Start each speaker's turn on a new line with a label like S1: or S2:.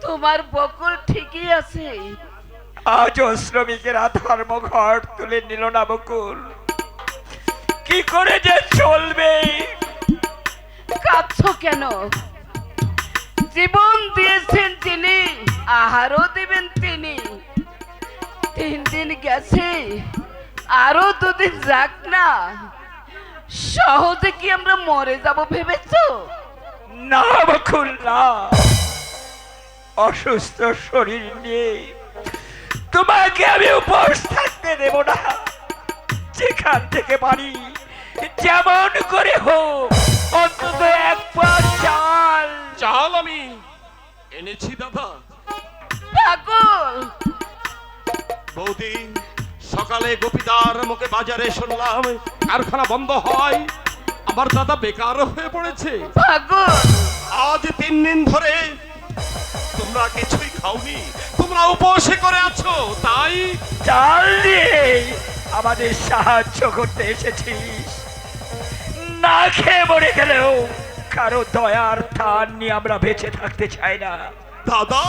S1: তোমার বকুল ঠিকই আছে।
S2: আজও শ্রমিকেরা ধর্মঘট তুলে নিল না বকুল, কি করে যে চলবে?
S1: কাঁদছো কেন? জীবন দিয়েছেন তিনি, আহারও দিবেন তিনি। 3 দিন গেছে, আরো 2 দিন যাক না। সহজে কি আমরা মরে যাব ভেবেছো?
S2: না বকুল না, অসুস্থ শরীর নিয়ে তোমাকে আমি উপোস থাকতে দেব না। যেখান থেকে পারি যেমন করে হোক অন্তত 1 পা চাল।
S3: চাল আমি এনেছি দাদা।
S1: পাগল!
S3: বৌদি, সকালে গোপীদার মুখে বাজারে শুনলাম কারখানা বন্ধ হয়, আমার দাদা বেকার হয়ে পড়েছে।
S1: পাগল!
S3: আজ 3 দিন ধরে তোমরা কিছুই খাওনি, তোমরা উপোসে করে আছো, তাই
S2: চাল দিয়ে আমাদের সাহায্য করতে এসেছিস। না খেয়ে মরে গেলেও কারো দয়ার টান নিয়ে আমরা বেঁচে থাকতে চাই না।
S3: দাদা